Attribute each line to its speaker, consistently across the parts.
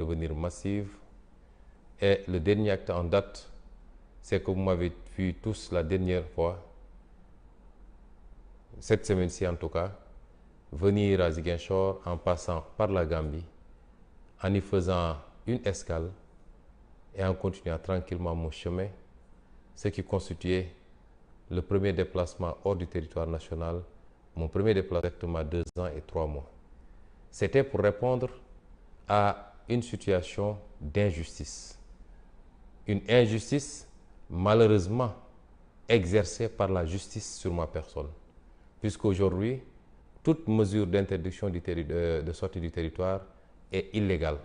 Speaker 1: devenir massive. Et le dernier acte en date, c'est que vous m'avez vu tous la dernière fois, cette semaine-ci en tout cas, venir à Ziguinchor en passant par la Gambie, en y faisant une escale et en continuant tranquillement mon chemin, ce qui constituait le premier déplacement hors du territoire national, mon premier déplacement exactement 2 ans et 3 mois. C'était pour répondre à une situation d'injustice. Une injustice malheureusement exercée par la justice sur ma personne. Puisqu'aujourd'hui, toute mesure d'interdiction de sortie du territoire est illégale.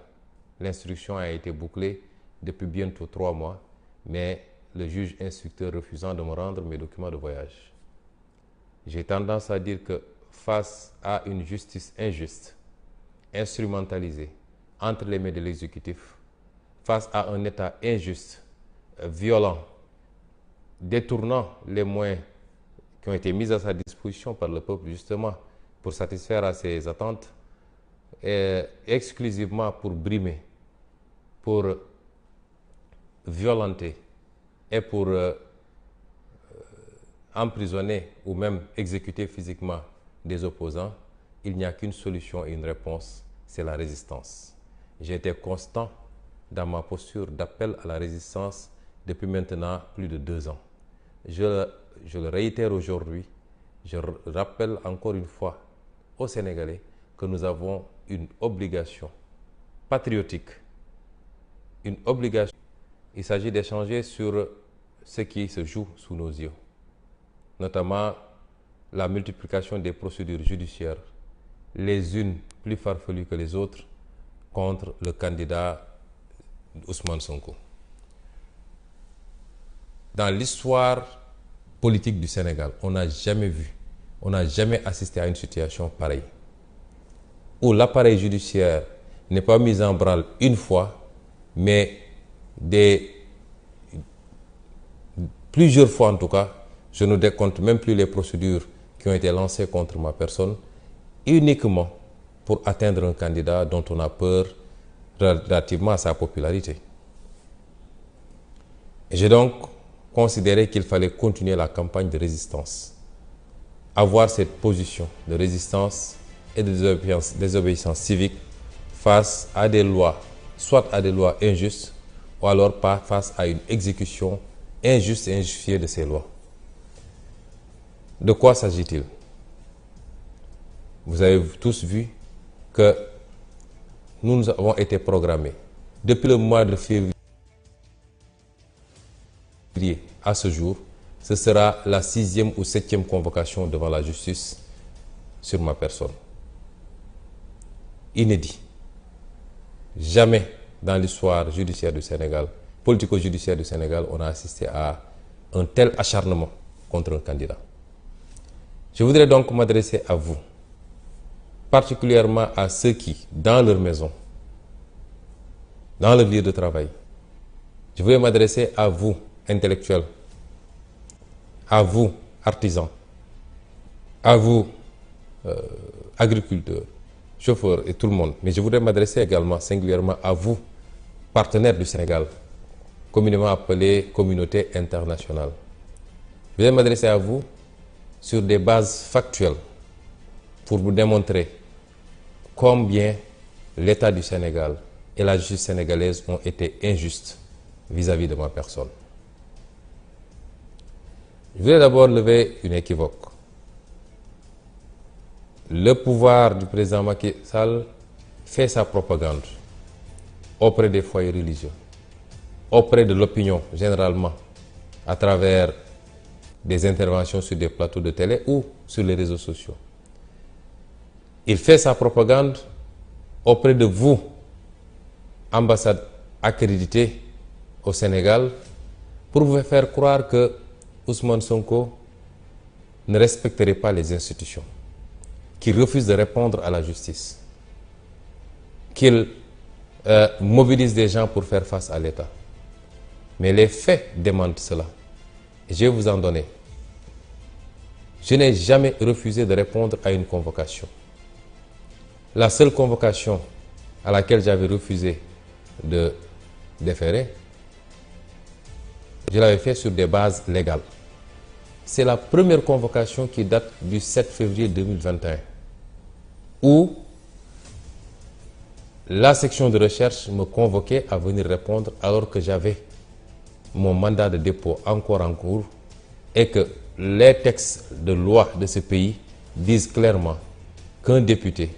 Speaker 1: L'instruction a été bouclée depuis bientôt 3 mois, mais le juge instructeur refusant de me rendre mes documents de voyage. J'ai tendance à dire que face à une justice injuste, instrumentalisée entre les mains de l'exécutif, face à un État injuste, violent, détournant les moyens qui ont été mis à sa disposition par le peuple justement pour satisfaire à ses attentes, et exclusivement pour brimer, pour violenter et pour emprisonner ou même exécuter physiquement des opposants, il n'y a qu'une solution et une réponse, c'est la résistance. J'ai été constant dans ma posture d'appel à la résistance depuis maintenant plus de 2 ans. Je le réitère aujourd'hui, je rappelle encore une fois aux Sénégalais que nous avons une obligation patriotique, une obligation. Il s'agit d'échanger sur ce qui se joue sous nos yeux, notamment la multiplication des procédures judiciaires, les unes plus farfelues que les autres, contre le candidat Ousmane Sonko. Dans l'histoire politique du Sénégal, on n'a jamais vu, on n'a jamais assisté à une situation pareille, où l'appareil judiciaire n'est pas mis en branle une fois, mais plusieurs fois en tout cas. Je ne décompte même plus les procédures qui ont été lancées contre ma personne, uniquement pour atteindre un candidat dont on a peur relativement à sa popularité. Et j'ai donc considéré qu'il fallait continuer la campagne de résistance, avoir cette position de résistance et de désobéissance civique face à des lois, soit à des lois injustes, ou alors pas face à une exécution injuste et injustifiée de ces lois. De quoi s'agit-il? Vous avez tous vu que nous avons été programmés depuis le mois de février à ce jour. Ce sera la 6e ou 7e convocation devant la justice sur ma personne. Inédit. Jamais dans l'histoire judiciaire du Sénégal, politico-judiciaire du Sénégal, on a assisté à un tel acharnement contre un candidat. Je voudrais donc m'adresser à vous, particulièrement à ceux qui, dans leur maison, dans leur lieu de travail, je voudrais m'adresser à vous, intellectuels, à vous, artisans, à vous, agriculteurs, chauffeurs et tout le monde. Mais je voudrais m'adresser également singulièrement à vous, partenaires du Sénégal, communément appelés communauté internationale. Je voudrais m'adresser à vous sur des bases factuelles pour vous démontrer combien l'État du Sénégal et la justice sénégalaise ont été injustes vis-à-vis de ma personne. Je voudrais d'abord lever une équivoque. Le pouvoir du président Macky Sall fait sa propagande auprès des foyers religieux, auprès de l'opinion généralement, à travers des interventions sur des plateaux de télé ou sur les réseaux sociaux. Il fait sa propagande auprès de vous, ambassade accréditée au Sénégal, pour vous faire croire que Ousmane Sonko ne respecterait pas les institutions, qu'il refuse de répondre à la justice, qu'il mobilise des gens pour faire face à l'État. Mais les faits démentent cela. Et je vais vous en donner. Je n'ai jamais refusé de répondre à une convocation. La seule convocation à laquelle j'avais refusé de déférer, je l'avais fait sur des bases légales. C'est la première convocation qui date du 7 février 2021, où la section de recherche me convoquait à venir répondre alors que j'avais mon mandat de dépôt encore en cours et que les textes de loi de ce pays disent clairement qu'un député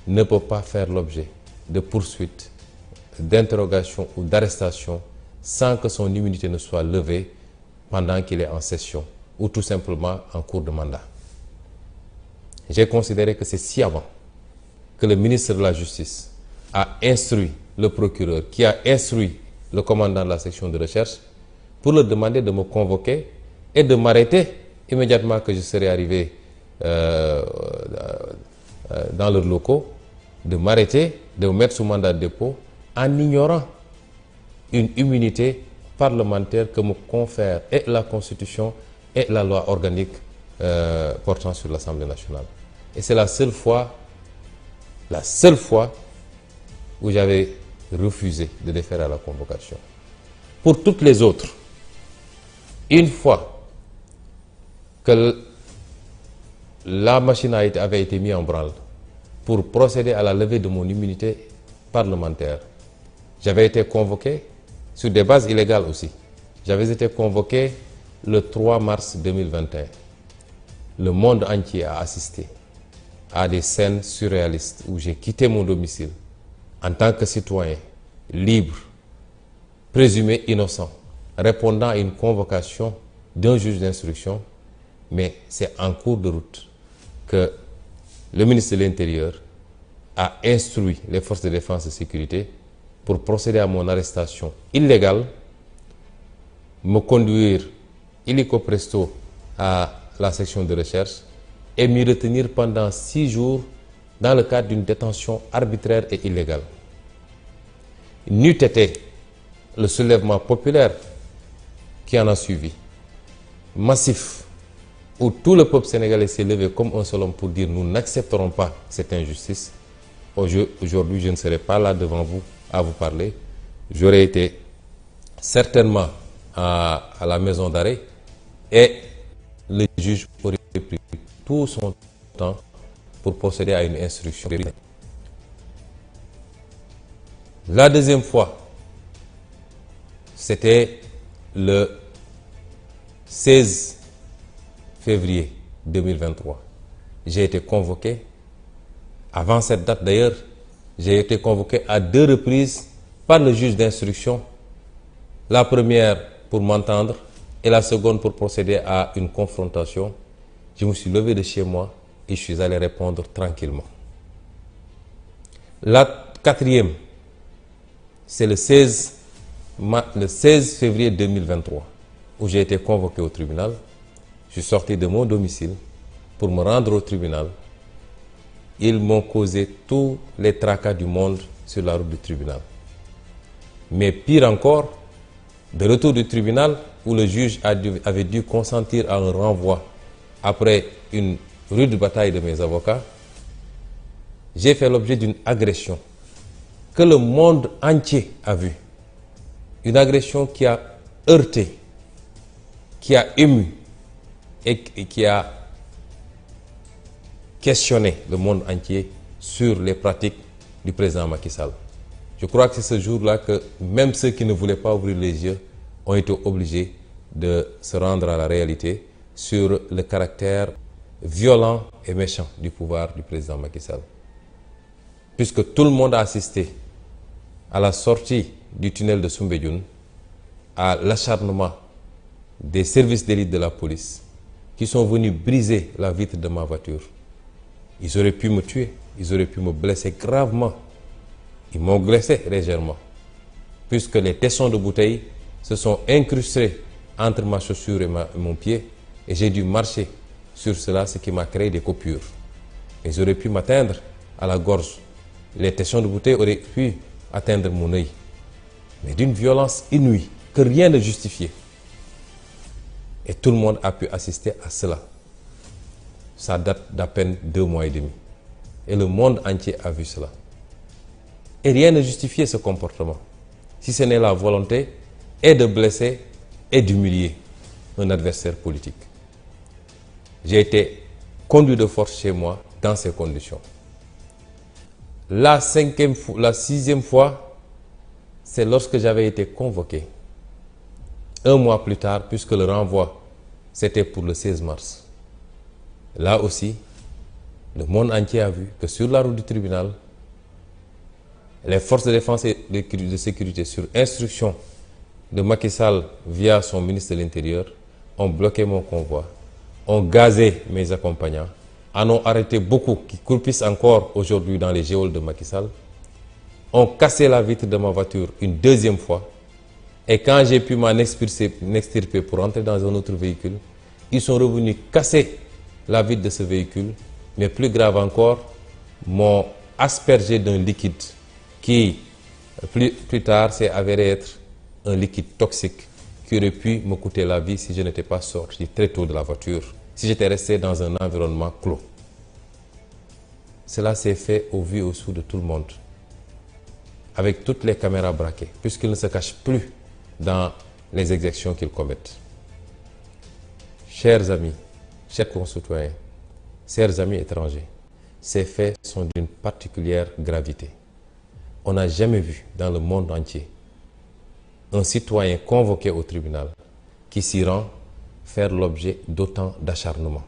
Speaker 1: ne peut pas faire l'objet de poursuites, d'interrogations ou d'arrestations sans que son immunité ne soit levée pendant qu'il est en session ou tout simplement en cours de mandat. J'ai considéré que c'est sciemment que le ministre de la Justice a instruit le procureur, qui a instruit le commandant de la section de recherche, pour leur demander de me convoquer et de m'arrêter immédiatement que je serai arrivé dans leurs locaux, de m'arrêter, de me mettre sous mandat de dépôt en ignorant une immunité parlementaire que me confère et la Constitution et la loi organique portant sur l'Assemblée nationale. Et c'est la seule fois où j'avais refusé de déférer à la convocation. Pour toutes les autres, une fois que la machine avait été mise en branle pour procéder à la levée de mon immunité parlementaire, j'avais été convoqué sur des bases illégales aussi. J'avais été convoqué le 3 mars 2021. Le monde entier a assisté à des scènes surréalistes où j'ai quitté mon domicile en tant que citoyen libre, présumé innocent, répondant à une convocation d'un juge d'instruction, mais c'est en cours de route que le ministre de l'Intérieur a instruit les forces de défense et de sécurité pour procéder à mon arrestation illégale, me conduire illico presto à la section de recherche et m'y retenir pendant 6 jours dans le cadre d'une détention arbitraire et illégale. N'eût été le soulèvement populaire qui en a suivi, massif, où tout le peuple sénégalais s'est levé comme un seul homme pour dire nous n'accepterons pas cette injustice. Aujourd'hui, je ne serai pas là devant vous à vous parler. J'aurais été certainement à la maison d'arrêt et le juge aurait pris tout son temps pour procéder à une instruction. La deuxième fois, c'était le 16 février 2023. J'ai été convoqué. Avant cette date d'ailleurs, j'ai été convoqué à 2 reprises par le juge d'instruction. La première pour m'entendre et la seconde pour procéder à une confrontation. Je me suis levé de chez moi et je suis allé répondre tranquillement. La quatrième, c'est le 16 février 2023, où j'ai été convoqué au tribunal. Je suis sorti de mon domicile pour me rendre au tribunal. Ils m'ont causé tous les tracas du monde sur la route du tribunal. Mais pire encore, de retour du tribunal, où le juge avait dû consentir à un renvoi après une rude bataille de mes avocats, j'ai fait l'objet d'une agression que le monde entier a vue. Une agression qui a heurté, qui a ému et qui a questionné le monde entier sur les pratiques du président Macky Sall. Je crois que c'est ce jour-là que même ceux qui ne voulaient pas ouvrir les yeux ont été obligés de se rendre à la réalité sur le caractère violent et méchant du pouvoir du président Macky Sall. Puisque tout le monde a assisté à la sortie du tunnel de Soumbédioune, à l'acharnement des services d'élite de la police qui sont venus briser la vitre de ma voiture. Ils auraient pu me tuer, ils auraient pu me blesser gravement. Ils m'ont blessé légèrement, puisque les tessons de bouteilles se sont incrustés entre ma chaussure et mon pied, et j'ai dû marcher sur cela, ce qui m'a créé des coupures. Ils auraient pu m'atteindre à la gorge. Les tessons de bouteilles auraient pu atteindre mon œil, mais d'une violence inouïe que rien ne justifiait. Et tout le monde a pu assister à cela. Ça date d'à peine 2 mois et demi. Et le monde entier a vu cela. Et rien ne justifiait ce comportement. si ce n'est la volonté et de blesser et d'humilier un adversaire politique. J'ai été conduit de force chez moi dans ces conditions. La sixième fois, c'est lorsque j'avais été convoqué, un mois plus tard, puisque le renvoi, c'était pour le 16 mars. Là aussi, le monde entier a vu que sur la route du tribunal, les forces de défense et de sécurité, sur instruction de Macky Sall via son ministre de l'Intérieur, ont bloqué mon convoi, ont gazé mes accompagnants, en ont arrêté beaucoup qui croupissent encore aujourd'hui dans les geôles de Macky Sall, ont cassé la vitre de ma voiture une deuxième fois, et quand j'ai pu m'en extirper pour entrer dans un autre véhicule, ils sont revenus casser la vitre de ce véhicule, mais plus grave encore, m'ont aspergé d'un liquide qui, plus tard, s'est avéré être un liquide toxique qui aurait pu me coûter la vie si je n'étais pas sorti très tôt de la voiture, si j'étais resté dans un environnement clos. Cela s'est fait au vu et au su de tout le monde, avec toutes les caméras braquées, puisqu'ils ne se cachent plus dans les exactions qu'ils commettent. Chers amis, chers concitoyens, chers amis étrangers, ces faits sont d'une particulière gravité. On n'a jamais vu dans le monde entier un citoyen convoqué au tribunal qui s'y rend faire l'objet d'autant d'acharnement,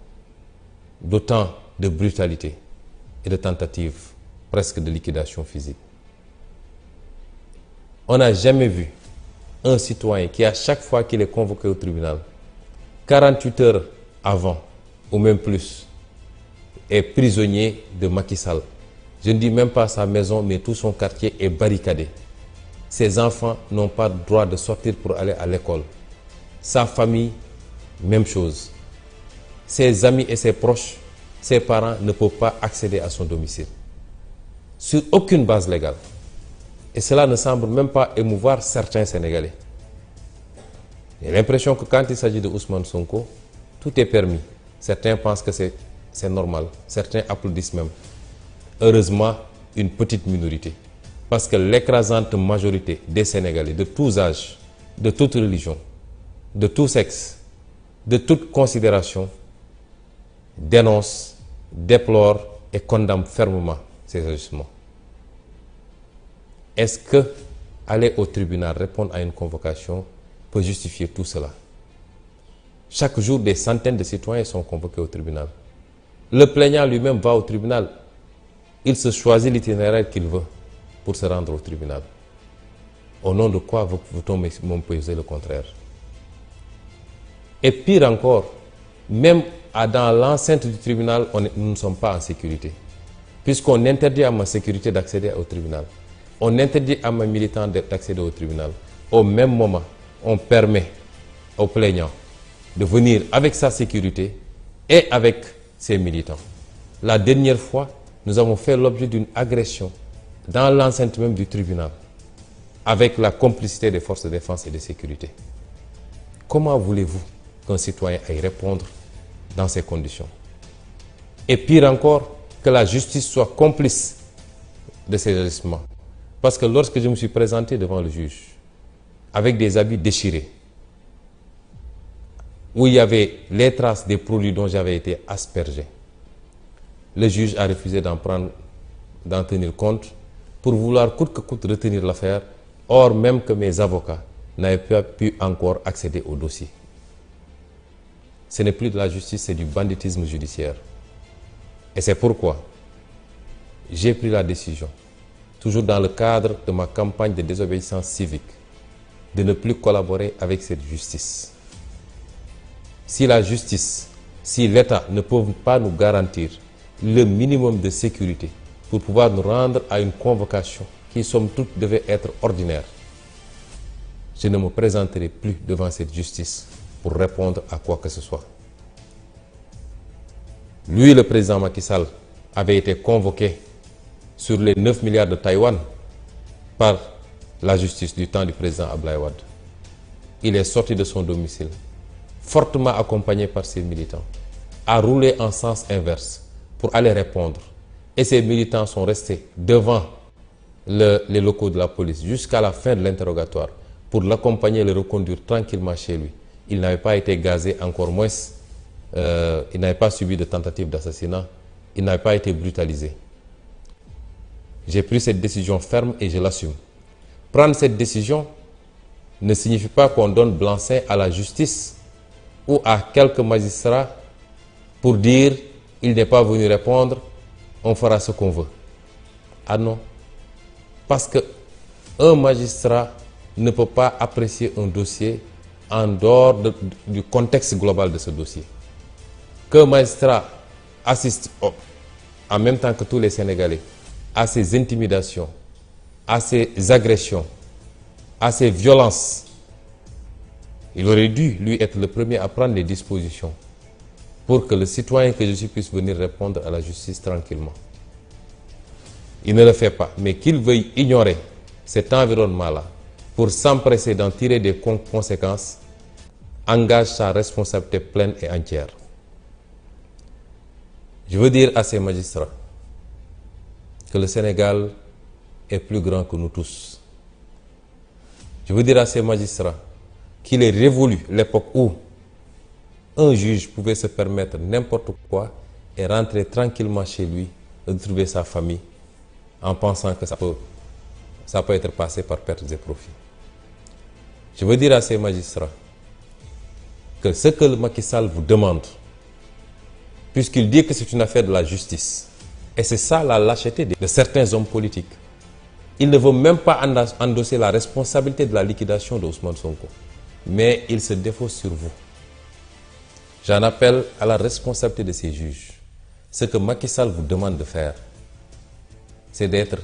Speaker 1: d'autant de brutalité et de tentatives presque de liquidation physique. On n'a jamais vu un citoyen qui, à chaque fois qu'il est convoqué au tribunal, 48 heures avant, ou même plus, est prisonnier de Macky Sall. Je ne dis même pas sa maison, mais tout son quartier est barricadé. Ses enfants n'ont pas le droit de sortir pour aller à l'école. Sa famille, même chose. Ses amis et ses proches, ses parents ne peuvent pas accéder à son domicile. Sur aucune base légale. Et cela ne semble même pas émouvoir certains Sénégalais. J'ai l'impression que quand il s'agit de Ousmane Sonko, tout est permis. Certains pensent que c'est normal. Certains applaudissent même. Heureusement, une petite minorité. Parce que l'écrasante majorité des Sénégalais, de tous âges, de toute religion, de tout sexe, de toute considération, dénonce, déplore et condamne fermement ces agissements. Est-ce que aller au tribunal répondre à une convocation peut justifier tout cela? Chaque jour, des centaines de citoyens sont convoqués au tribunal. Le plaignant lui-même va au tribunal. Il se choisit l'itinéraire qu'il veut pour se rendre au tribunal. Au nom de quoi veut-on m'imposer le contraire? Et pire encore, même dans l'enceinte du tribunal, nous ne sommes pas en sécurité. Puisqu'on interdit à ma sécurité d'accéder au tribunal. On interdit à mes militants d'accéder au tribunal. Au même moment, on permet aux plaignants de venir avec sa sécurité et avec ses militants. La dernière fois, nous avons fait l'objet d'une agression dans l'enceinte même du tribunal, avec la complicité des forces de défense et de sécurité. Comment voulez-vous qu'un citoyen aille répondre dans ces conditions? Et pire encore, que la justice soit complice de ces agissements. Parce que lorsque je me suis présenté devant le juge, avec des habits déchirés, où il y avait les traces des produits dont j'avais été aspergé, le juge a refusé d'en tenir compte pour vouloir coûte que coûte retenir l'affaire, or même que mes avocats n'avaient pas pu encore accéder au dossier. Ce n'est plus de la justice, c'est du banditisme judiciaire. Et c'est pourquoi j'ai pris la décision, toujours dans le cadre de ma campagne de désobéissance civique, de ne plus collaborer avec cette justice. Si la justice, si l'État ne peut pas nous garantir le minimum de sécurité pour pouvoir nous rendre à une convocation qui, somme toute, devait être ordinaire, je ne me présenterai plus devant cette justice pour répondre à quoi que ce soit. Lui, le président Macky Sall, avait été convoqué sur les 9 milliards de Taïwan par la justice du temps du président Abdoulaye Wade. Il est sorti de son domicile, fortement accompagné par ses militants, a roulé en sens inverse pour aller répondre. Et ces militants sont restés devant les locaux de la police jusqu'à la fin de l'interrogatoire pour l'accompagner et le reconduire tranquillement chez lui, il n'avait pas été gazé, encore moins, il n'avait pas subi de tentative d'assassinat, il n'avait pas été brutalisé. J'ai pris cette décision ferme et je l'assume. Prendre cette décision ne signifie pas qu'on donne blanc-seing à la justice ou à quelques magistrats pour dire il n'est pas venu répondre, on fera ce qu'on veut. Ah non. Parce qu'un magistrat ne peut pas apprécier un dossier en dehors du contexte global de ce dossier. Qu'un magistrat assiste en même temps que tous les Sénégalais à ces intimidations, à ces agressions, à ces violences, il aurait dû, lui, être le premier à prendre les dispositions pour que le citoyen que je suis puisse venir répondre à la justice tranquillement. Il ne le fait pas, mais qu'il veuille ignorer cet environnement-là pour s'empresser d'en tirer des conséquences engage sa responsabilité pleine et entière. Je veux dire à ces magistrats que le Sénégal est plus grand que nous tous. Je veux dire à ces magistrats qu'il est révolu l'époque où un juge pouvait se permettre n'importe quoi et rentrer tranquillement chez lui, retrouver sa famille, en pensant que ça peut être passé par pertes et profits. Je veux dire à ces magistrats que ce que le Macky Sall vous demande, puisqu'il dit que c'est une affaire de la justice, et c'est ça la lâcheté de certains hommes politiques, il ne veut même pas endosser la responsabilité de la liquidation de Ousmane Sonko, mais il se défausse sur vous. J'en appelle à la responsabilité de ces juges. Ce que Macky Sall vous demande de faire, c'est d'être